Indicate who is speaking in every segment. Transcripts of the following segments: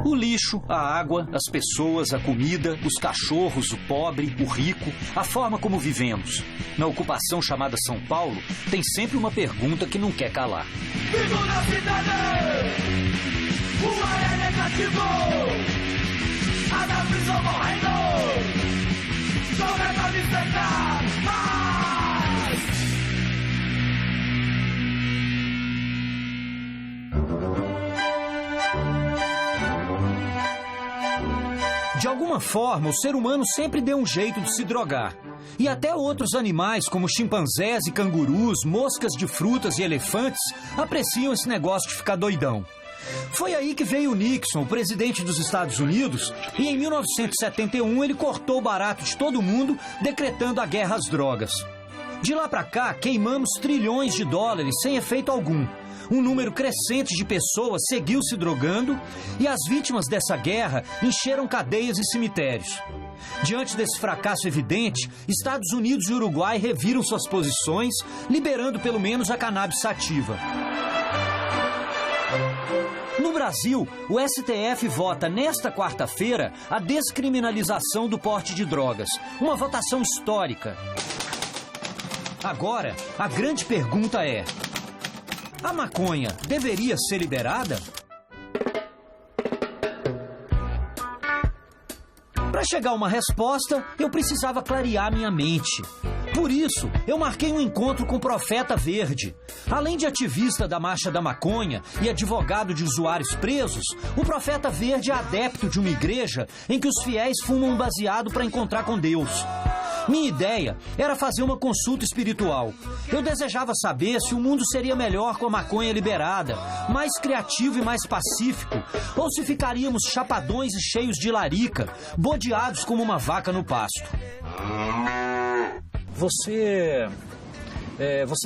Speaker 1: O lixo, a água, as pessoas, a comida, os cachorros, o pobre, o rico, a forma como vivemos. Na ocupação chamada São Paulo, tem sempre uma pergunta que não quer calar.
Speaker 2: Vivo na cidade! O ar é negativo! A da prisão morrendo! Começa a me cercar!
Speaker 1: De alguma forma, o ser humano sempre deu um jeito de se drogar. E até outros animais, como chimpanzés e cangurus, moscas de frutas e elefantes, apreciam esse negócio de ficar doidão. Foi aí que veio o Nixon, o presidente dos Estados Unidos, e em 1971 ele cortou o barato de todo mundo, decretando a guerra às drogas. De lá pra cá, queimamos trilhões de dólares sem efeito algum. Um número crescente de pessoas seguiu se drogando e as vítimas dessa guerra encheram cadeias e cemitérios. Diante desse fracasso evidente, Estados Unidos e Uruguai reviram suas posições, liberando pelo menos a cannabis sativa. No Brasil, o STF vota nesta quarta-feira a descriminalização do porte de drogas, uma votação histórica. Agora, a grande pergunta é: a maconha deveria ser liberada? Para chegar a uma resposta, eu precisava clarear minha mente. Por isso, eu marquei um encontro com o Profeta Verde. Além de ativista da Marcha da Maconha e advogado de usuários presos, o Profeta Verde é adepto de uma igreja em que os fiéis fumam um baseado para encontrar com Deus. Minha ideia era fazer uma consulta espiritual. Eu desejava saber se o mundo seria melhor com a maconha liberada, mais criativo e mais pacífico, ou se ficaríamos chapadões e cheios de larica, bodeados como uma vaca no pasto. Você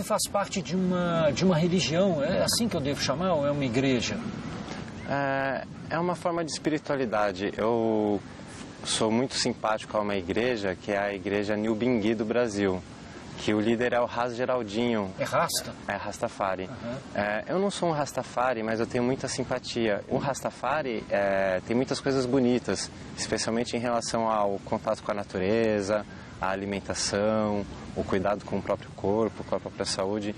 Speaker 1: faz parte de uma religião, é assim que eu devo chamar, ou é uma igreja?
Speaker 3: É uma forma de espiritualidade. Eu sou muito simpático a uma igreja, que é a Igreja New Bingui do Brasil, que o líder é o Ras Geraldinho.
Speaker 1: É Rasta?
Speaker 3: É Rastafari.
Speaker 1: Uhum.
Speaker 3: Eu não sou um Rastafari, mas eu tenho muita simpatia. O Rastafari tem muitas coisas bonitas, especialmente em relação ao contato com a natureza, a alimentação, o cuidado com o próprio corpo, com a própria saúde.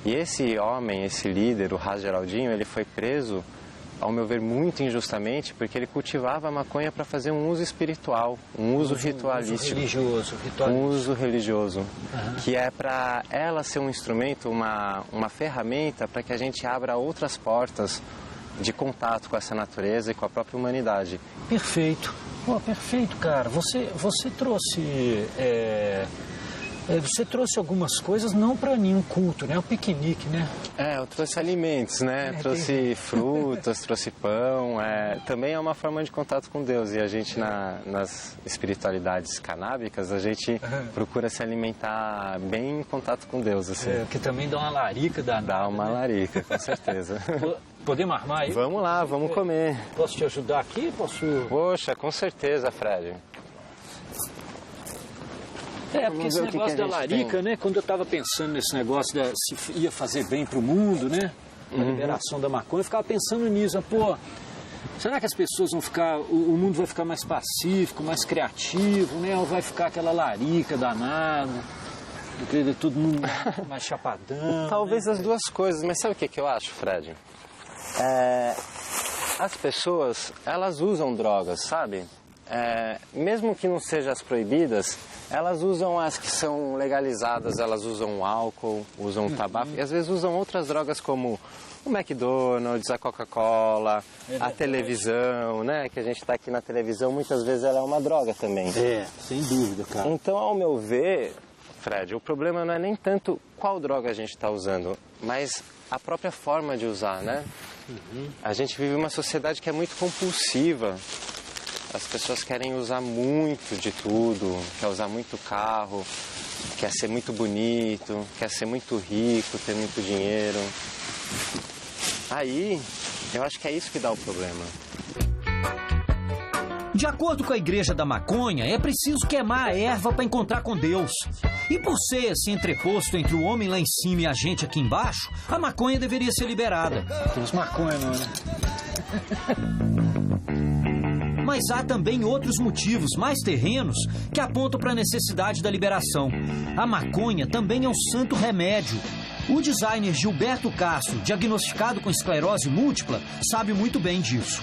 Speaker 3: E esse homem, esse líder, o Ras Geraldinho, ele foi preso, ao meu ver, muito injustamente, porque ele cultivava a maconha para fazer um uso espiritual, um uso ritualístico. Um uso religioso, que é para ela ser um instrumento, uma ferramenta para que a gente abra outras portas de contato com essa natureza e com a própria humanidade.
Speaker 1: Perfeito. Pô, perfeito, cara. Você trouxe... Você trouxe algumas coisas não para nenhum culto, né? O piquenique, né?
Speaker 3: Eu trouxe alimentos, né? Trouxe frutas, trouxe pão. Também é uma forma de contato com Deus. E a gente, nas espiritualidades canábicas, a gente procura se alimentar bem em contato com Deus, assim.
Speaker 1: Que também dá uma larica danada.
Speaker 3: Dá uma larica, com certeza.
Speaker 1: Podemos armar aí?
Speaker 3: Vamos lá, vamos comer.
Speaker 1: Posso te ajudar aqui?
Speaker 3: Poxa, com certeza, Fred.
Speaker 1: Porque esse negócio da larica, né? Quando eu estava pensando nesse negócio se ia fazer bem para o mundo, né? A liberação da maconha, eu ficava pensando nisso. Pô, será que as pessoas vão ficar... O mundo vai ficar mais pacífico, mais criativo, né? Ou vai ficar aquela larica danada? Tudo mais chapadão.
Speaker 3: Talvez, né? As duas coisas, mas sabe o que eu acho, Fred? As pessoas, elas usam drogas, sabe? Mesmo que não sejam as proibidas, elas usam as que são legalizadas, elas usam o álcool, usam o tabaco, e às vezes usam outras drogas como o McDonald's, a Coca-Cola, a televisão, né? Que a gente está aqui na televisão, muitas vezes ela é uma droga também.
Speaker 1: Sem dúvida, cara.
Speaker 3: Então, ao meu ver, Fred, o problema não é nem tanto qual droga a gente está usando, mas a própria forma de usar, né? A gente vive uma sociedade que é muito compulsiva. As pessoas querem usar muito de tudo, quer usar muito carro, quer ser muito bonito, quer ser muito rico, ter muito dinheiro. Aí, eu acho que é isso que dá o problema.
Speaker 1: De acordo com a Igreja da Maconha, é preciso queimar a erva para encontrar com Deus. E por ser esse entreposto entre o homem lá em cima e a gente aqui embaixo, a maconha deveria ser liberada.
Speaker 4: Temos maconha, não, né?
Speaker 1: Mas há também outros motivos mais terrenos que apontam para a necessidade da liberação. A maconha também é um santo remédio. O designer Gilberto Castro, diagnosticado com esclerose múltipla, sabe muito bem disso.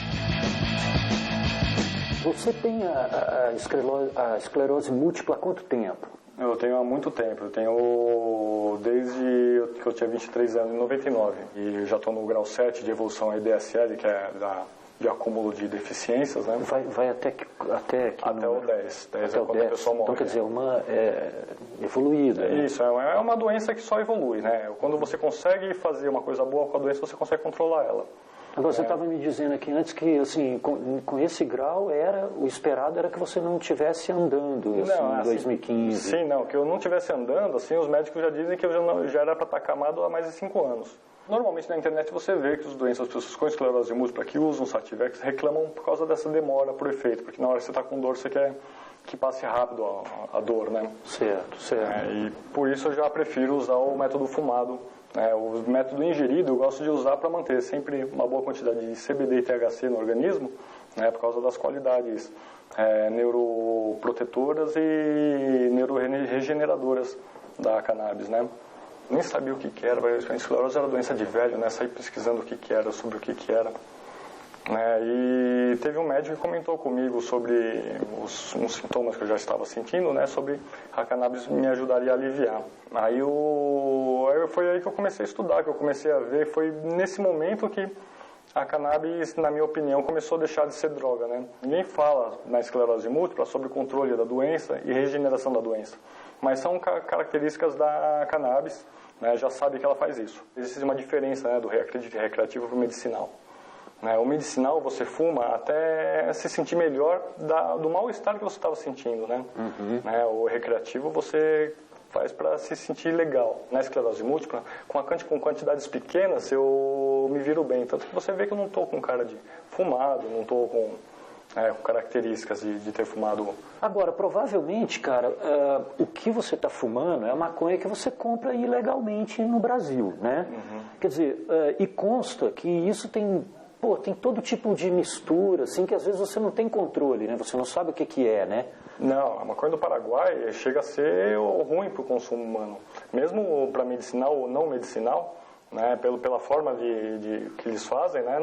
Speaker 4: Você tem a esclerose múltipla há quanto tempo?
Speaker 5: Eu tenho há muito tempo. Eu tenho desde que eu tinha 23 anos, em 99. E já estou no grau 7 de evolução à DSL, que é de acúmulo de deficiências, né?
Speaker 4: Vai até
Speaker 5: o 10. 10
Speaker 4: até
Speaker 5: é quando a pessoa morre.
Speaker 4: Então, quer dizer, uma evoluída. Né?
Speaker 5: Isso, é uma doença que só evolui, né? Quando você consegue fazer uma coisa boa com a doença, você consegue controlar ela.
Speaker 4: Agora, você estava me dizendo aqui antes que, assim, com esse grau, o esperado era que você não estivesse andando, assim, em 2015.
Speaker 5: Sim, não, que eu não estivesse andando, assim, os médicos já dizem que eu já era para estar acamado há mais de 5 anos. Normalmente na internet você vê que as pessoas com esclerose múltipla que usam Sativex reclamam por causa dessa demora por efeito, porque na hora que você está com dor você quer que passe rápido a dor, né?
Speaker 4: Certo.
Speaker 5: E por isso eu já prefiro usar o método fumado. O método ingerido eu gosto de usar para manter sempre uma boa quantidade de CBD e THC no organismo, né, por causa das qualidades neuroprotetoras e neuroregeneradoras da cannabis, né? Nem sabia o que era, a esclerose era doença de velho, né? Saí pesquisando o que era, sobre o que era. E teve um médico que comentou comigo sobre uns sintomas que eu já estava sentindo, né? Sobre a cannabis me ajudaria a aliviar. Aí foi aí que eu comecei a estudar, que eu comecei a ver, foi nesse momento que a cannabis, na minha opinião, começou a deixar de ser droga, né? Ninguém fala na esclerose múltipla sobre o controle da doença e regeneração da doença, mas são características da cannabis, né? Já sabe que ela faz isso. Existe uma diferença, né, do recreativo para o medicinal. O medicinal você fuma até se sentir melhor do mal-estar que você estava sentindo, né? O recreativo você faz para se sentir legal. Na esclerose múltipla, com quantidades pequenas, eu me viro bem. Tanto que você vê que eu não estou com cara de fumado, não estou com características de ter fumado.
Speaker 4: Agora, provavelmente, cara, o que você está fumando é a maconha que você compra ilegalmente no Brasil, né? Quer dizer, e consta que isso tem todo tipo de mistura, assim, que às vezes você não tem controle, né? Você não sabe o que é, né?
Speaker 5: Não, a maconha do Paraguai chega a ser ruim para o consumo humano. Mesmo para medicinal ou não medicinal, né, pela forma que eles fazem, né,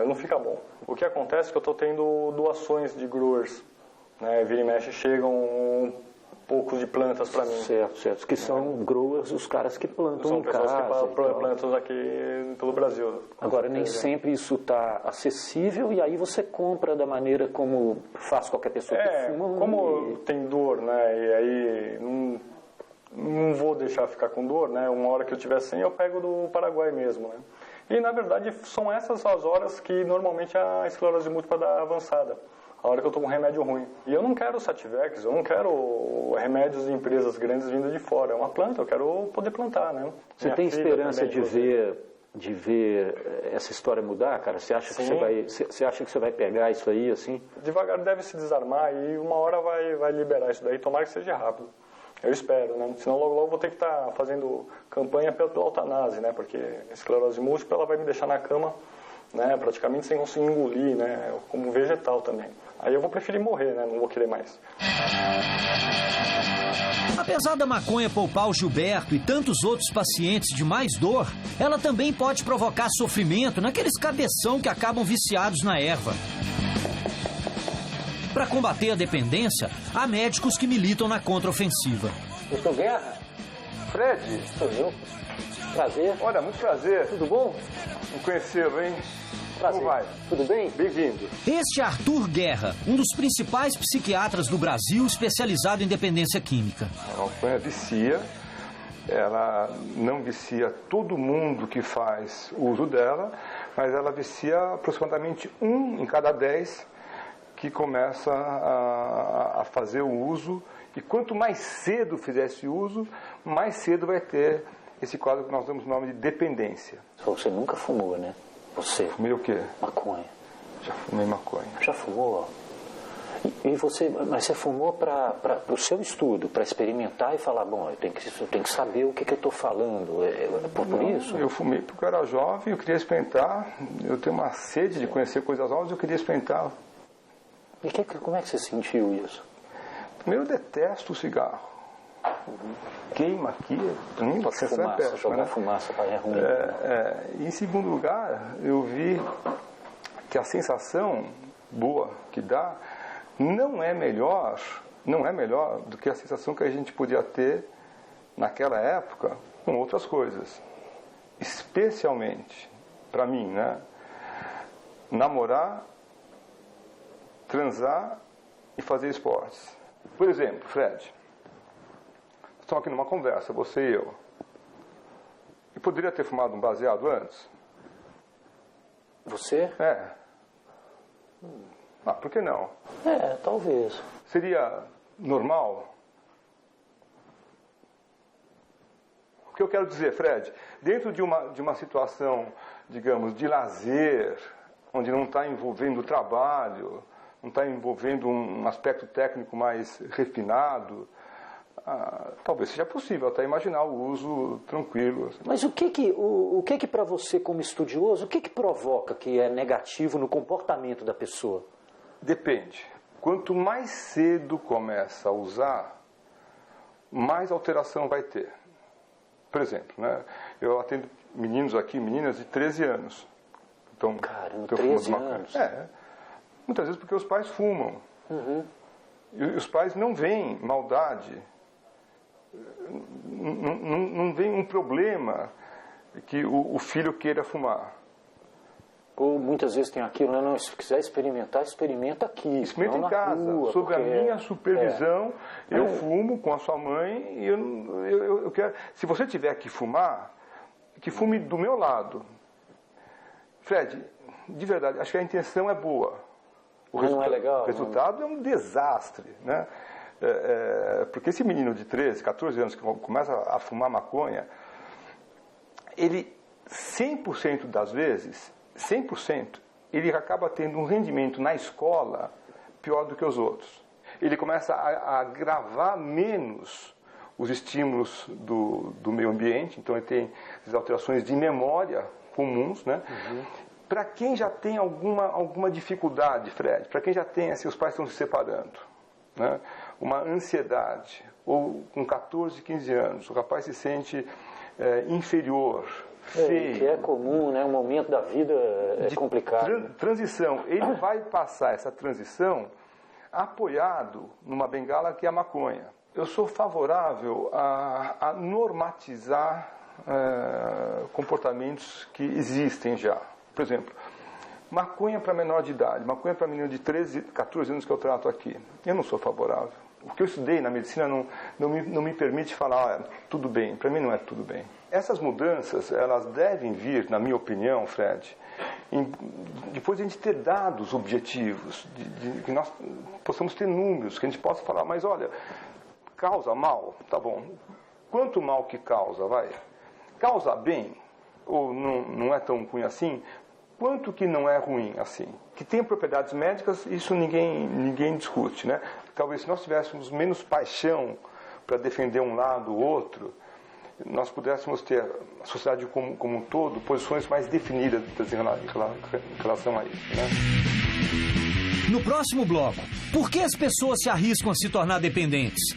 Speaker 5: não fica bom. O que acontece é que eu estou tendo doações de growers, né? Vira e mexe chegam poucos de plantas para mim.
Speaker 4: Certo. Que são growers, os caras que plantam em casa.
Speaker 5: São pessoas que plantam aqui pelo Brasil.
Speaker 4: Agora, nem sempre isso está acessível e aí você compra da maneira como faz qualquer pessoa que fuma.
Speaker 5: Como tem dor, né, e aí não vou deixar ficar com dor, né, uma hora que eu tiver sem eu pego do Paraguai mesmo, né. E, na verdade, são essas as horas que normalmente a esclerose múltipla dá avançada. A hora que eu tomo um remédio ruim. E eu não quero Sativex, eu não quero remédios de empresas grandes vindo de fora. É uma planta, eu quero poder plantar, né?
Speaker 4: Você tem esperança de ver essa história mudar, cara? Você acha que você vai pegar isso aí, assim?
Speaker 5: Devagar deve se desarmar e uma hora vai liberar isso daí. Tomara que seja rápido. Eu espero, né? Senão logo vou ter que estar fazendo campanha pela eutanásia, né? Porque a esclerose múltipla ela vai me deixar na cama, né, praticamente sem conseguir engolir, né, como vegetal também. Aí eu vou preferir morrer, né, não vou querer mais.
Speaker 1: Apesar da maconha poupar o Gilberto e tantos outros pacientes de mais dor, ela também pode provocar sofrimento naqueles cabeção que acabam viciados na erva. Para combater a dependência, há médicos que militam na contraofensiva.
Speaker 4: Doutor Guerra?
Speaker 6: Fred?
Speaker 4: Sou eu. Prazer.
Speaker 6: Olha, muito prazer.
Speaker 4: Tudo bom?
Speaker 6: Não conhecê-lo, hein?
Speaker 4: Prazer.
Speaker 6: Como vai?
Speaker 4: Tudo bem?
Speaker 6: Bem-vindo.
Speaker 1: Este é Arthur Guerra, um dos principais psiquiatras do Brasil especializado em dependência química.
Speaker 6: A maconha vicia, ela não vicia todo mundo que faz uso dela, mas ela vicia aproximadamente 1 em cada 10 que começa a fazer o uso. E quanto mais cedo fizer esse uso, mais cedo vai ter esse quadro que nós damos o nome de dependência.
Speaker 4: Você nunca fumou, né? Você?
Speaker 6: Fumei o quê?
Speaker 4: Maconha.
Speaker 6: Já fumei maconha.
Speaker 4: Já fumou? Mas você fumou para o seu estudo, para experimentar e falar, bom, eu tenho que saber o que eu estou falando, por isso?
Speaker 6: Eu fumei porque eu era jovem, eu queria experimentar, eu tenho uma sede de conhecer coisas novas, eu queria experimentar.
Speaker 4: E como é que você sentiu isso?
Speaker 6: Primeiro, eu detesto o cigarro. Queima aqui, para mim, a sensação é péssima,
Speaker 4: jogar fumaça é ruim.
Speaker 6: Em segundo lugar, eu vi que a sensação boa que dá não é melhor do que a sensação que a gente podia ter naquela época com outras coisas. Especialmente, para mim, né? Namorar, transar e fazer esportes. Por exemplo, Fred, estamos aqui numa conversa, você e eu. Eu poderia ter fumado um baseado antes?
Speaker 4: Você?
Speaker 6: Por que não?
Speaker 4: Talvez.
Speaker 6: Seria normal? O que eu quero dizer, Fred, dentro de uma situação, digamos, de lazer, onde não está envolvendo o trabalho, não está envolvendo um aspecto técnico mais refinado, talvez seja possível até imaginar o uso tranquilo.
Speaker 4: Mas o que para você, como estudioso, o que provoca que é negativo no comportamento da pessoa?
Speaker 6: Depende. Quanto mais cedo começa a usar, mais alteração vai ter. Por exemplo, né, eu atendo meninos aqui, meninas de 13 anos. Então,
Speaker 4: caramba, 13 anos?
Speaker 6: Muitas vezes porque os pais fumam. E os pais não veem maldade, não veem um problema que o filho queira fumar.
Speaker 4: Ou muitas vezes tem aquilo, né? Não, se quiser experimentar, experimenta aqui.
Speaker 6: Experimenta em casa, rua, sob a minha supervisão, eu fumo com a sua mãe e eu quero. Se você tiver que fumar, que fume do meu lado. Fred, de verdade, acho que a intenção é boa.
Speaker 4: Não é legal?
Speaker 6: O resultado é um desastre, né? Porque esse menino de 13, 14 anos que começa a fumar maconha, ele 100% das vezes, 100%, ele acaba tendo um rendimento na escola pior do que os outros. Ele começa a agravar menos os estímulos do meio ambiente, então ele tem as alterações de memória comuns, né? Para quem já tem alguma dificuldade, Fred, para quem já tem, assim, os pais estão se separando, né? Uma ansiedade, ou com 14, 15 anos, o rapaz se sente inferior, feio.
Speaker 4: Que é comum, né? Um momento da vida complicado.
Speaker 6: Transição. Ele vai passar essa transição apoiado numa bengala que é a maconha. Eu sou favorável a normatizar comportamentos que existem já. Por exemplo, maconha para menor de idade, maconha para menino de 13, 14 anos que eu trato aqui. Eu não sou favorável. O que eu estudei na medicina não me permite falar, tudo bem. Para mim não é tudo bem. Essas mudanças, elas devem vir, na minha opinião, Fred, depois de a gente ter dados objetivos, de que nós possamos ter números, que a gente possa falar, mas olha, causa mal, tá bom. Quanto mal que causa, vai? Causa bem? Ou não é tão ruim assim? Quanto que não é ruim assim? Que tem propriedades médicas, isso ninguém discute, né? Talvez se nós tivéssemos menos paixão para defender um lado ou outro, nós pudéssemos ter a sociedade como um todo posições mais definidas em relação a isso, né?
Speaker 1: No próximo bloco, por que as pessoas se arriscam a se tornar dependentes?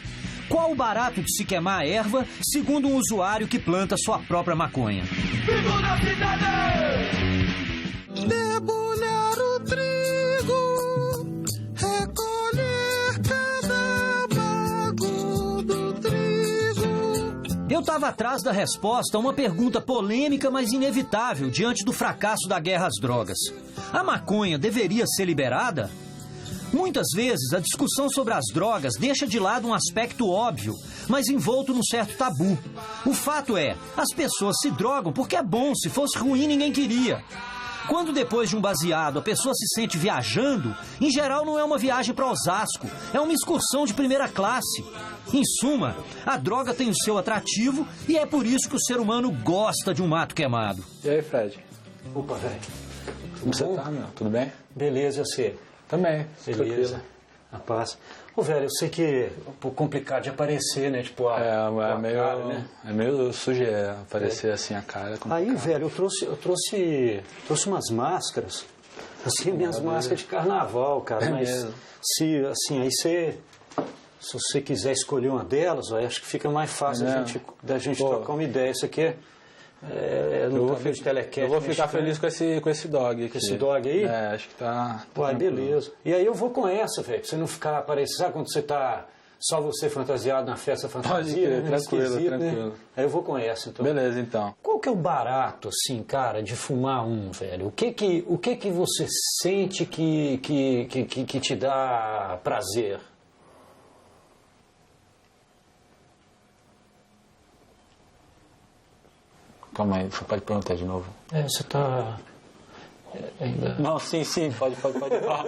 Speaker 1: Qual o barato de se queimar a erva, segundo um usuário que planta sua própria maconha?
Speaker 2: Vivo na cidade!
Speaker 7: Debulhar o trigo, recolher cada bago do trigo.
Speaker 1: Eu estava atrás da resposta a uma pergunta polêmica, mas inevitável diante do fracasso da guerra às drogas. A maconha deveria ser liberada? Muitas vezes, a discussão sobre as drogas deixa de lado um aspecto óbvio, mas envolto num certo tabu. O fato é, as pessoas se drogam porque é bom, se fosse ruim ninguém queria. Quando depois de um baseado a pessoa se sente viajando, em geral não é uma viagem para Osasco, é uma excursão de primeira classe. Em suma, a droga tem o seu atrativo e é por isso que o ser humano gosta de um mato queimado.
Speaker 8: E aí, Fred?
Speaker 4: Opa, velho.
Speaker 8: Como você tá, meu? Tudo bem?
Speaker 4: Beleza, você?
Speaker 8: Também,
Speaker 4: Beleza.
Speaker 8: tranquilo.
Speaker 4: Rapaz, ô velho, eu sei que é um pouco complicado de aparecer, né? Tipo,
Speaker 8: É meio sujeira aparecer assim a cara.
Speaker 4: Aí, velho, eu trouxe umas máscaras, assim, minhas máscaras de carnaval, cara. Mas
Speaker 8: mesmo.
Speaker 4: se, assim, aí se você quiser escolher uma delas, ó, acho que fica mais fácil da gente trocar uma ideia. Isso aqui
Speaker 8: eu vou ficar feliz com esse dog aqui.
Speaker 4: Com esse dog aí?
Speaker 8: Acho que tá...
Speaker 4: Pô, beleza. E aí eu vou com essa, velho, pra você não ficar aparecendo. Sabe quando você tá só você fantasiado na festa fantasia?
Speaker 8: Tranquilo.
Speaker 4: Né? Aí eu vou com essa, então.
Speaker 8: Beleza, então.
Speaker 4: Qual que é o barato, assim, cara, de fumar velho? O que você sente que te dá prazer?
Speaker 8: Calma aí, você pode perguntar de novo?
Speaker 4: Você tá... ainda...
Speaker 8: Não, sim, pode falar.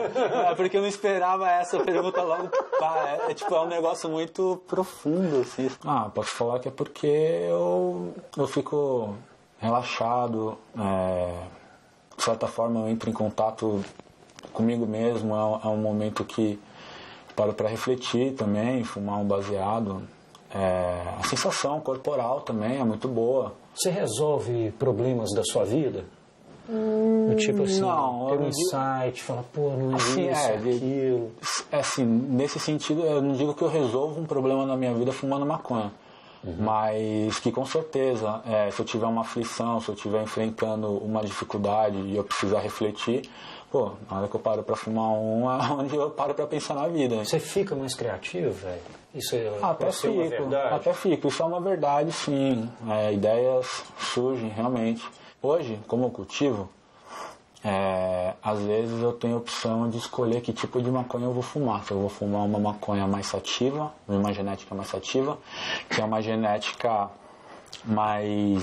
Speaker 8: É porque eu não esperava essa pergunta logo. É um negócio muito profundo, assim. Posso falar que é porque eu fico relaxado, de certa forma eu entro em contato comigo mesmo, é um momento que paro para refletir também, fumar um baseado. A sensação corporal também é muito boa.
Speaker 4: Você resolve problemas da sua vida? Tipo assim,
Speaker 8: não,
Speaker 4: ter um insight, falar, pô, não é assim, isso, aquilo.
Speaker 8: Assim, nesse sentido, eu não digo que eu resolvo um problema na minha vida fumando maconha. Mas que com certeza, se eu tiver uma aflição, se eu estiver enfrentando uma dificuldade e eu precisar refletir, pô, na hora que eu paro pra fumar é onde eu paro pra pensar na vida.
Speaker 4: Você fica mais criativo, velho? Isso
Speaker 8: até fico, uma verdade? Até fico, isso é uma verdade, sim. Ideias surgem, realmente. Hoje, como eu cultivo, às vezes eu tenho a opção de escolher que tipo de maconha eu vou fumar. Se eu vou fumar uma maconha mais sativa, uma genética mais sativa, que é uma genética mais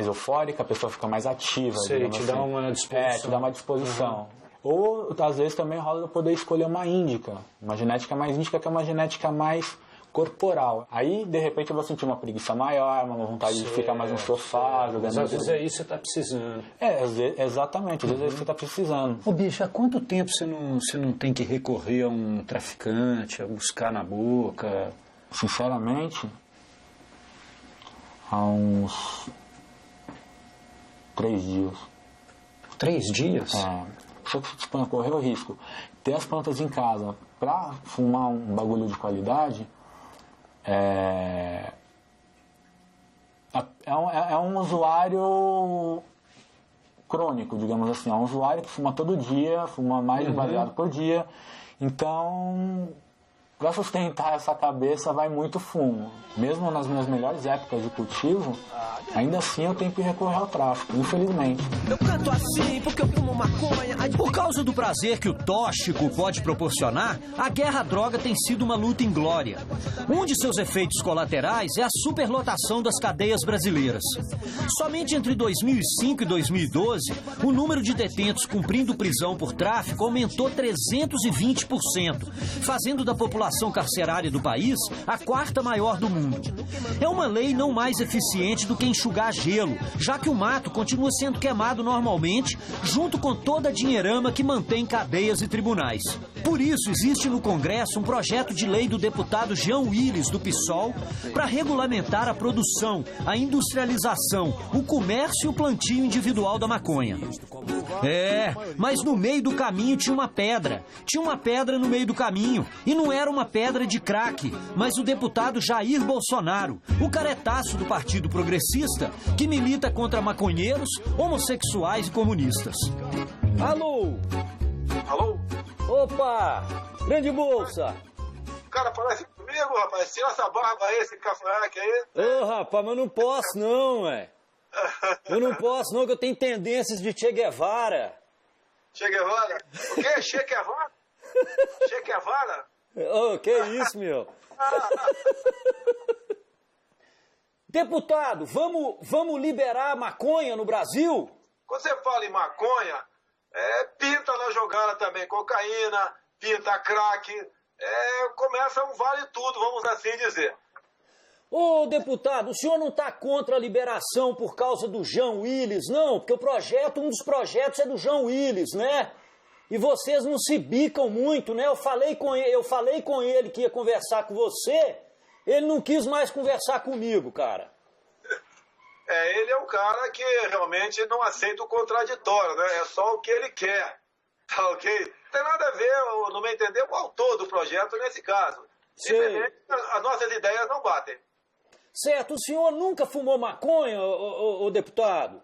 Speaker 8: eufórica, a pessoa fica mais ativa.
Speaker 4: Te dá uma disposição.
Speaker 8: Te dá uma disposição. Ou, às vezes, também rola eu poder escolher uma índica, uma genética mais índica, que é uma genética mais corporal. Aí, de repente, eu vou sentir uma preguiça maior, uma vontade de ficar mais no sofá, jogando...
Speaker 4: Mas às vezes é isso que você está precisando.
Speaker 8: Exatamente, às vezes você está precisando.
Speaker 4: Ô, bicho, há quanto tempo você não tem que recorrer a um traficante, a buscar na boca?
Speaker 8: Sinceramente, há uns 3 dias.
Speaker 4: 3 dias?
Speaker 8: Se eu disponho a correr o risco ter as plantas em casa para fumar um bagulho de qualidade, é um usuário crônico, digamos assim. É um usuário que fuma todo dia, fuma mais de baseado por dia. Então, para sustentar essa cabeça vai muito fumo. Mesmo nas minhas melhores épocas de cultivo, ainda assim eu tenho que recorrer ao tráfico, infelizmente.
Speaker 2: Eu canto assim porque eu fumo maconha.
Speaker 1: Por causa do prazer que o tóxico pode proporcionar, a guerra à droga tem sido uma luta inglória. Um de seus efeitos colaterais é a superlotação das cadeias brasileiras. Somente entre 2005 e 2012, o número de detentos cumprindo prisão por tráfico aumentou 320%, fazendo da população carcerária do país a 4ª maior do mundo. É uma lei não mais eficiente do que enxugar gelo, já que o mato continua sendo queimado normalmente, junto com toda a dinheirama que mantém cadeias e tribunais. Por isso, existe no Congresso um projeto de lei do deputado Jean Willis, do PSOL, para regulamentar a produção, a industrialização, o comércio e o plantio individual da maconha. Mas no meio do caminho tinha uma pedra. Tinha uma pedra no meio do caminho. E não era uma pedra de crack, mas o deputado Jair Bolsonaro, o caretaço do Partido Progressista, que milita contra maconheiros, homossexuais e comunistas. Alô?
Speaker 9: Alô?
Speaker 1: Opa! Grande Bolsa!
Speaker 9: Cara, parece comigo, rapaz. Tira essa barba aí, esse cavanhaque aí.
Speaker 1: Ô, rapaz, mas não posso não, ué. Eu não posso não, que eu tenho tendências de Che Guevara.
Speaker 9: Che Guevara? O quê? Che Guevara? Che Guevara?
Speaker 1: Ô, que isso, meu? Deputado, vamos liberar a maconha no Brasil?
Speaker 9: Quando você fala em maconha, pinta na jogada também, cocaína, pinta crack, começa um vale tudo, vamos assim dizer.
Speaker 1: Ô, deputado, o senhor não está contra a liberação por causa do Jean Willis, não? Porque um dos projetos é do Jean Willis, né? E vocês não se bicam muito, né? Eu falei com ele que ia conversar com você, ele não quis mais conversar comigo, cara.
Speaker 9: Ele é um cara que realmente não aceita o contraditório, né? É só o que ele quer, tá ok? Não tem nada a ver, no meu entender, o autor do projeto nesse caso. Simplesmente as nossas ideias não batem.
Speaker 1: Certo, o senhor nunca fumou maconha, ô deputado?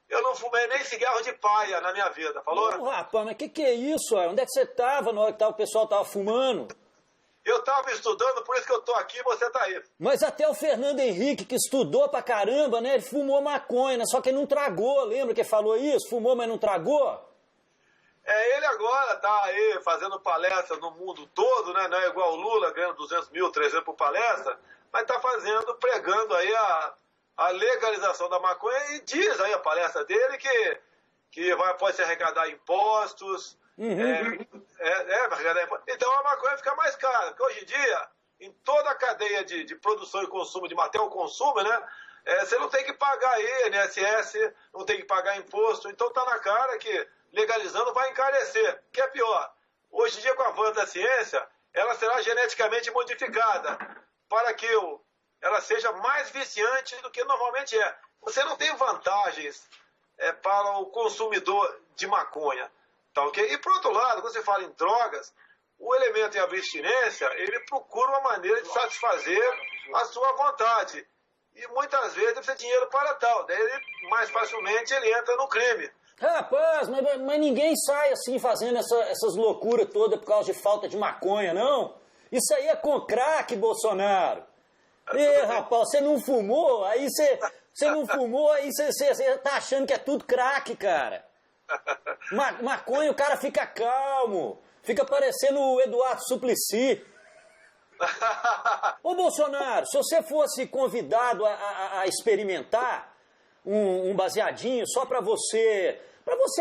Speaker 9: Eu não fumei nem cigarro de paia na minha vida, falou?
Speaker 1: Ô, rapaz, mas que é isso? Onde é que você tava na hora que o pessoal tava fumando?
Speaker 9: Eu tava estudando, por isso que eu tô aqui e você tá aí.
Speaker 1: Mas até o Fernando Henrique, que estudou pra caramba, né? Ele fumou maconha, né? Só que ele não tragou, lembra que ele falou isso? Fumou, mas não tragou?
Speaker 9: Ele agora tá aí fazendo palestra no mundo todo, né? Não é igual o Lula, ganhando 200 mil, 300 por palestra, mas tá pregando aí a legalização da maconha e diz aí a palestra dele que pode se arrecadar impostos. Vai arrecadar impostos. Então a maconha fica mais cara, porque hoje em dia, em toda a cadeia de produção e consumo, até o consumo, né? Você não tem que pagar aí INSS, não tem que pagar imposto, então tá na cara que legalizando vai encarecer. O que é pior, hoje em dia com o avanço da ciência, ela será geneticamente modificada para que ela seja mais viciante do que normalmente é. Você não tem vantagens para o consumidor de maconha, tá ok? E por outro lado, quando você fala em drogas, o elemento em abstinência, ele procura uma maneira de satisfazer a sua vontade. E muitas vezes ele precisa de dinheiro para tal, daí mais facilmente ele entra no crime.
Speaker 1: Rapaz, mas ninguém sai assim fazendo essas loucuras todas por causa de falta de maconha, não? Isso aí é com crack, Bolsonaro. Rapaz, você não fumou, aí você tá achando que é tudo crack, cara. Maconha, o cara fica calmo, fica parecendo o Eduardo Suplicy. Ô Bolsonaro, se você fosse convidado a experimentar um baseadinho só pra você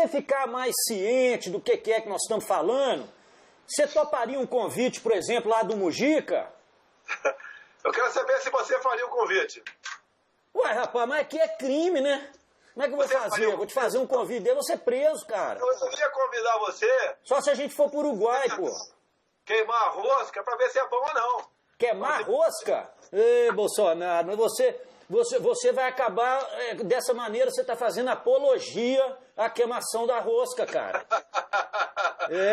Speaker 1: ficar mais ciente do que é que nós estamos falando, você toparia um convite, por exemplo, lá do Mujica?
Speaker 9: Eu quero saber se você faria um convite.
Speaker 1: Ué, rapaz, mas aqui é crime, né? Como é que eu vou fazer? Eu vou te fazer um convite dele, você é preso, cara.
Speaker 9: Eu ia convidar você...
Speaker 1: Só se a gente for pro Uruguai, pô.
Speaker 9: Queimar a rosca pra ver se é bom ou não.
Speaker 1: Queimar a rosca? Ei, Bolsonaro, mas você vai acabar... dessa maneira você tá fazendo apologia à queimação da rosca, cara.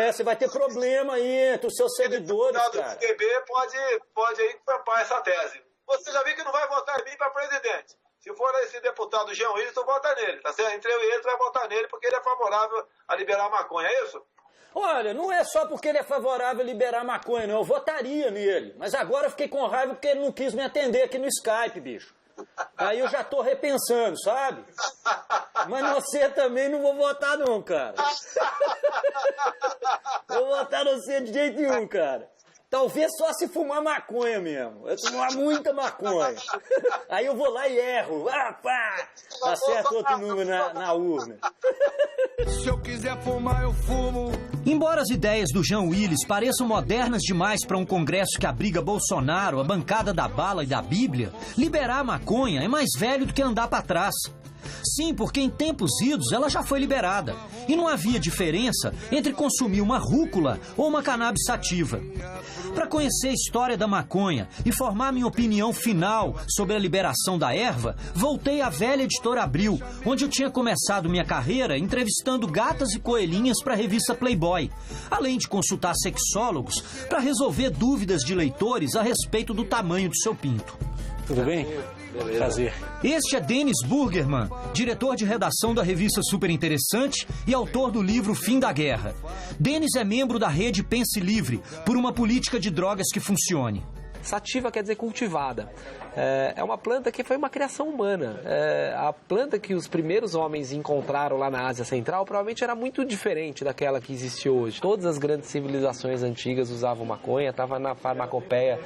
Speaker 1: Você vai ter problema aí entre os seus seguidores, cara.
Speaker 9: O PB pode aí papar essa tese. Você já viu que não vai votar em mim para presidente. Se for esse deputado Jean Wilson, vota nele, tá certo? Entre eu e ele, tu vai votar nele porque ele é favorável a liberar a maconha, é isso?
Speaker 1: Olha, não é só porque ele é favorável a liberar a maconha, não. Eu votaria nele. Mas agora eu fiquei com raiva porque ele não quis me atender aqui no Skype, bicho. Aí eu já tô repensando, sabe? Mas você também não vou votar não, cara. Vou votar você de jeito nenhum, cara. Talvez só se fumar maconha mesmo. Eu fumar muita maconha. Aí eu vou lá e erro. Pá! Acerto outro número na urna.
Speaker 7: Se eu quiser fumar, eu fumo.
Speaker 1: Embora as ideias do Jean Willis pareçam modernas demais para um congresso que abriga Bolsonaro, a bancada da bala e da Bíblia, liberar a maconha é mais velho do que andar para trás. Sim, porque em tempos idos ela já foi liberada e não havia diferença entre consumir uma rúcula ou uma cannabis sativa. Para conhecer a história da maconha e formar minha opinião final sobre a liberação da erva, voltei à velha Editora Abril, onde eu tinha começado minha carreira entrevistando gatas e coelhinhas para a revista Playboy, além de consultar sexólogos para resolver dúvidas de leitores a respeito do tamanho do seu pinto.
Speaker 8: Tudo bem? Prazer.
Speaker 1: Este é Dennis Burgerman, diretor de redação da revista Super Interessante e autor do livro Fim da Guerra. Dennis é membro da rede Pense Livre, por uma política de drogas que funcione.
Speaker 10: Sativa quer dizer cultivada. É uma planta que foi uma criação humana. A planta que os primeiros homens encontraram lá na Ásia Central provavelmente era muito diferente daquela que existe hoje. Todas as grandes civilizações antigas usavam maconha, estava na farmacopeia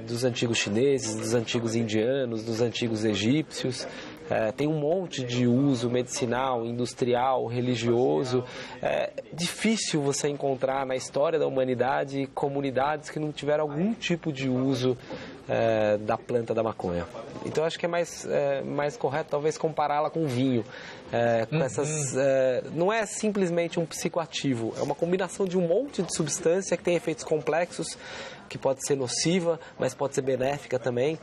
Speaker 10: dos antigos chineses, dos antigos indianos, dos antigos egípcios. tem um monte de uso medicinal, industrial, religioso. É difícil você encontrar na história da humanidade comunidades que não tiveram algum tipo de uso da planta da maconha. Então acho que é mais correto talvez compará-la com vinho. Não é simplesmente um psicoativo, é uma combinação de um monte de substância que tem efeitos complexos, que pode ser nociva, mas pode ser benéfica também.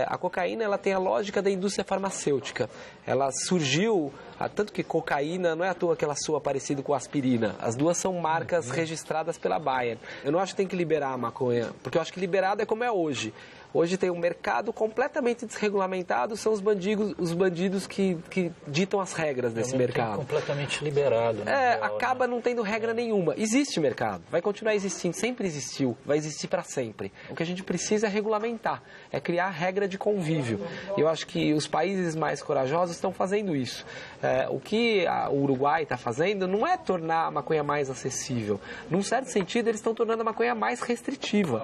Speaker 10: A cocaína ela tem a lógica da indústria farmacêutica. Ela surgiu, tanto que cocaína não é à toa que ela soa parecido com aspirina. As duas são marcas registradas pela Bayer. Eu não acho que tem que liberar a maconha, porque eu acho que liberado é como é hoje. Hoje tem um mercado completamente desregulamentado, são os bandidos que ditam as regras desse mercado.
Speaker 4: Completamente liberado. Né?
Speaker 10: Acaba não tendo regra nenhuma. Existe mercado, vai continuar existindo, sempre existiu, vai existir para sempre. O que a gente precisa é regulamentar, é criar regra de convívio. Eu acho que os países mais corajosos estão fazendo isso. O que o Uruguai está fazendo não é tornar a maconha mais acessível. Num certo sentido, eles estão tornando a maconha mais restritiva.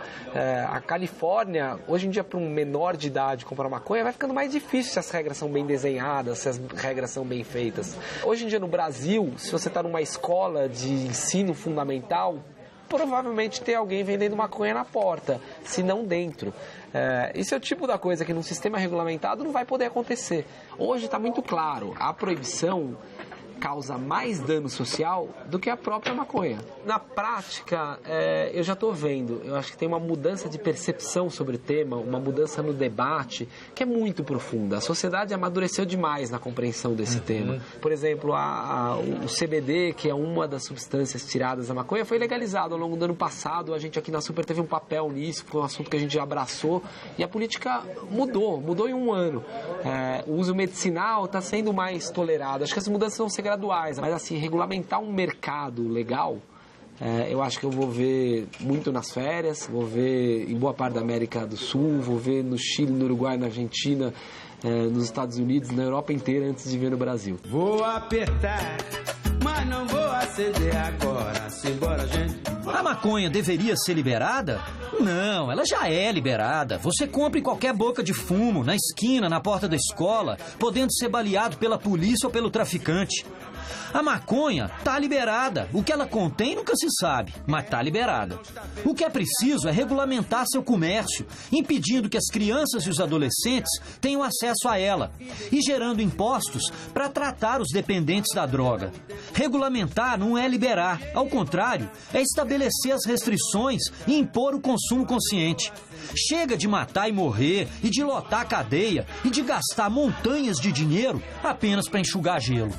Speaker 10: A Califórnia, hoje em dia, para um menor de idade comprar maconha, vai ficando mais difícil se as regras são bem desenhadas, se as regras são bem feitas. Hoje em dia, no Brasil, se você está numa escola de ensino fundamental, provavelmente tem alguém vendendo maconha na porta, se não dentro. Esse é o tipo da coisa que num sistema regulamentado não vai poder acontecer. Hoje está muito claro, a proibição causa mais dano social do que a própria maconha. Na prática, eu já estou vendo, eu acho que tem uma mudança de percepção sobre o tema, uma mudança no debate, que é muito profunda. A sociedade amadureceu demais na compreensão desse tema. Por exemplo, o CBD, que é uma das substâncias tiradas da maconha, foi legalizado ao longo do ano passado. A gente aqui na Super teve um papel nisso, foi um assunto que a gente abraçou, e a política mudou em um ano. O uso medicinal está sendo mais tolerado. Acho que as mudanças vão ser graduais, mas assim, regulamentar um mercado legal, eu acho que eu vou ver muito nas férias, vou ver em boa parte da América do Sul, vou ver no Chile, no Uruguai, na Argentina, nos Estados Unidos, na Europa inteira, antes de ver no Brasil.
Speaker 7: Vou apertar, mas não vou acender agora. Simbora, gente.
Speaker 1: A maconha deveria ser liberada? Não, ela já é liberada. Você compra em qualquer boca de fumo, na esquina, na porta da escola, podendo ser baleado pela polícia ou pelo traficante. A maconha tá liberada. O que ela contém nunca se sabe, mas tá liberada. O que é preciso é regulamentar seu comércio, impedindo que as crianças e os adolescentes tenham acesso a ela e gerando impostos para tratar os dependentes da droga. Regulamentar não é liberar, ao contrário, é estabelecer as restrições e impor o consumo consciente. Chega de matar e morrer, e de lotar a cadeia, e de gastar montanhas de dinheiro apenas para enxugar gelo.